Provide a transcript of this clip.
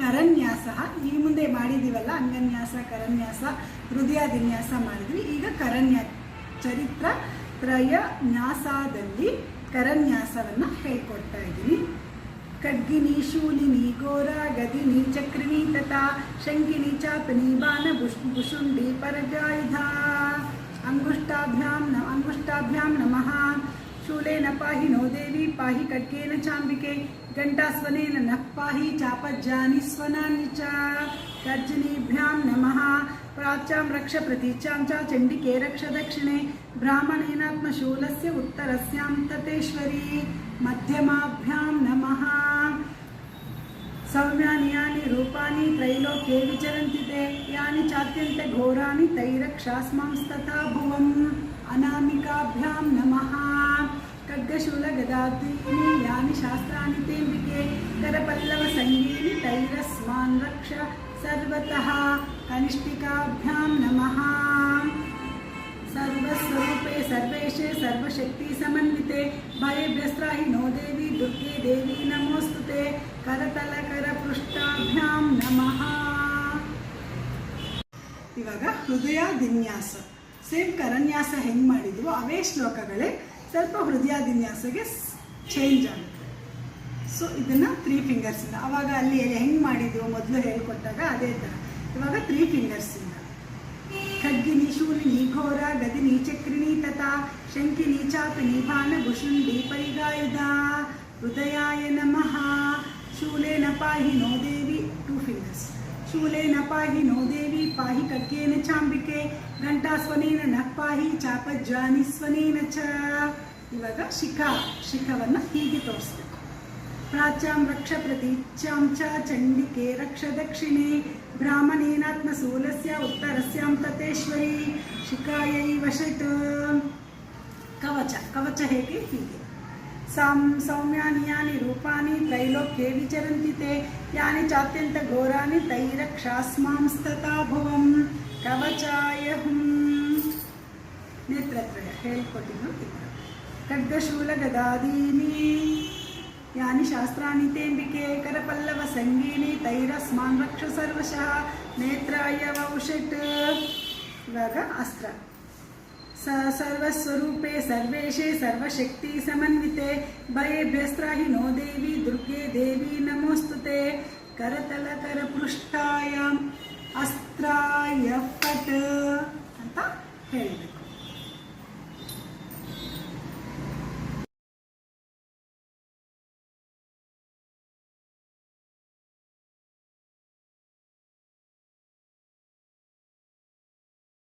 ಕರನ್ಯಾಸ. ಈ ಮುಂದೆ ಮಾಡಿದ್ದೀವಲ್ಲ ಅಂಗನ್ಯಾಸ, ಕರನ್ಯಾಸ, ಹೃದಯಾದಿನ್ಯಾಸ ಮಾಡಿದ್ವಿ. ಈಗ ಚರಿತ್ರ ತ್ರಯ ನ್ಯಾಸದಲ್ಲಿ ಕರನ್ಯಾಸವನ್ನು ಹೇಳ್ಕೊಡ್ತಾ ಇದ್ದೀನಿ. ಖಡ್ಗಿನಿ ಶೂಲಿನಿ ಘೋರ ಗದಿನಿ ಚಕ್ರಿಣಿ ತಥಾ ಶಂಕಿನಿ ಚಾಪಿನಿ ಬಾಣ ಭುಷುಂಡಿ ಪರಜಾಯುಧ. ಅಂಗುಷ್ಟಾಭ್ಯಾಂ ನಮಃ. ಶೂಲೇನ ಪಾಹಿ ನೋ ದೇವಿ ಪಾಹಿ ಖಡ್ಗೇನ ಚಾಂಬಿಕೆ. ಘಂಟಾಸ್ವನೇನ ನಃ ಪಾಹಿ ಚಾಪಜ್ಜಾನಿ ಸ್ವನಾನಿ ಚ. ತರ್ಜನೀಭ್ಯಾಂ ನಮಃ. ಪ್ರಾಚ್ಯಾಂ ರಕ್ಷ ಪ್ರತೀಚ್ಯಾಂ ಚ ಚಂಡಿಕೆ ರಕ್ಷ ದಕ್ಷಿಣೆ. ಬ್ರಾಹ್ಮಣೇನಾತ್ಮಶೂಲಸ್ಯ ಉತ್ತರಸ್ಯಾಂ ತತೇಶ್ವರಿ. ಮಧ್ಯಮಾಭ್ಯಾಂ ನಮಃ. ಸೌಮ್ಯಾನಿ ಯಾನಿ ರೂಪಾನಿ ತ್ರೈಲೋಕ್ಯೆ ವಿಚರಂತಿ ತೇ. ಯಾನಿ ಚಾತ್ಯಂತೆ ಘೋರಾನಿ ತೈರಕ್ಷಾಸ್ಮಾಂಸ್ತಥಾ ಭುವಂ. ಅನಾಮಿಕಾಭ್ಯಾಂ ನಮಃ. ಖಡ್ಗಶೂಲ ಗದಾದೀನಿ ಯಾನಿ ಶಾಸ್ತ್ರಾಣಿ ತೇಂಬಿಕೆ. ಕರಪಲ್ಲವ ಸಂಗೀನಿ ತೈರಸ್ಮಾನ್ ರಕ್ಷ ಸರ್ವತಃ. ಕನಿಷ್ಠಿಕಾಭ್ಯಾಂ ನಮಃ. ಸರ್ವಸ್ವರೂಪೆ ಸರ್ವೇಶೆ ಸರ್ವಶಕ್ತಿ ಸಮನ್ವಿತೆ. ಭಯಭ್ಯಸ್ತ್ರಾಹಿ ನೋ ದೇವಿ ದುರ್ಗೆ ದೇವಿ ನಮೋಸ್ತುತೆ. ಕರತಲ ಕರಪೃಷ್ಠಾಭ್ಯಾಂ ನಮಃ. ಇವಾಗ ಹೃದಯಾದಿನ್ಯಾಸ. ಸೇಮ್ ಕರನ್ಯಾಸ ಹೆಂಗೆ ಮಾಡಿದ್ವು ಅವೇ ಶ್ಲೋಕಗಳೇ, ಸ್ವಲ್ಪ ಹೃದಯಾದಿನ್ಯಾಸಗೆ ಚೇಂಜ್ ಆಗುತ್ತೆ. ಸೊ ಇದನ್ನು 3 ಫಿಂಗರ್ಸಿಂದ, ಆವಾಗ ಅಲ್ಲಿ ಹೆಂಗೆ ಮಾಡಿದ್ವು ಮೊದಲು ಹೇಳ್ಕೊಟ್ಟಾಗ ಅದೇ ಥರ ಇವಾಗ 3 ಫಿಂಗರ್ಸಿಂದ. ಖಡ್ಗಿನಿ ಶೂಲಿನಿ ಘೋರ ಗದಿನಿ ಚಕ್ರಿಣಿ ತಥಾ ಶಂಕಿನಿ ಚಾಪಿನಿ ಬಾಣ ಭುಷುಂಡಿ ಪರಿಗಾಯುಧ. ಹೃದಯಾಯ ನಮಃ. ಶೂಲೇನ ಪಾಹಿ ನೋ ದೇವಿ 2 ಫಿಂಗರ್ಸ್. ಶೂಲೇನ ಪಾಹಿ ನೋ ದೇವಿ ಪಾಹಿ ಖಡ್ಗೇನ ಚಾಂಬಿಕೆ. ಘಂಟಾಸ್ವನೇನ ನಃ ಪಾಹಿ ಚಾಪಜ್ಜಾನಿ ಸ್ವನೇನ ಚ. ಇವಾಗ ಶಿಖವನ್ನು ಹೀಗೆ ತೋರಿಸ್ಬೇಕು. ಪ್ರಾಚ್ಯಾಂ ರಕ್ಷ ಪ್ರತೀಚ್ಯಾಂ ಚ ಚಂಡಿಕೆ ರಕ್ಷ ದಕ್ಷಿಣೆ. ಬ್ರಾಹ್ಮಣೇನಾತ್ಮಶೂಲಸ್ಯ ಉತ್ತರಸ್ಯಾಂ ತತೇಶ್ವರಿ. ಶಿಖಾಯೈವ ಷಟ್. ಕವಚ ಹೇಗೆ ಹೀಗೆ. ಸೌಮ್ಯಾನಿ ಯಾನಿ ರೂಪಾನಿ ತ್ರೈಲೋಕ್ಯೆ ವಿಚರಂತಿ ತೇ. ಯಾನಿ ಚಾತ್ಯಂತ ಘೋರಾನಿ ತೈರಕ್ಷಾಸ್ಮಾಂಸ್ತಥಾ ಭುವಂ. ಕವಚಾಯ ಹುಂ. ನೇತ್ರತ್ರಯ ಹೇಳ್ಕೊಟ್ಟಿದ್ದು. ಖಡ್ಗಶೂಲ ಗದಾದೀನಿ ಯಾನಿ ಶಾಸ್ತ್ರಾಣಿ ತೇಂಬಿಕೆ. ಕರಪಲ್ಲವ ಸಂಗೀನಿ ತೈರಸ್ಮಾನ್ ರಕ್ಷ ಸರ್ವಶಃ. ನೇತ್ರಾಯ ವೌಷಟ್. ಇವಾಗ ಅಸ್ತ್ರ. ಸರ್ವಸ್ವರೂಪೆ ಸರ್ವೇಶೆ ಸರ್ವಶಕ್ತಿ ಸಮನ್ವಿತೆ. ಭಯೇಭ್ಯಸ್ತ್ರಾಹಿ ನೋ ದೇವಿ ದುರ್ಗೆ ದೇವಿ ನಮೋಸ್ತುತೆ. ಕರತಲ ಕರಪೃಷ್ಠಾಯ ಅಸ್ತ್ರಾಯ ಫಟ್ ಅಂತ ಹೇಳಬೇಕು.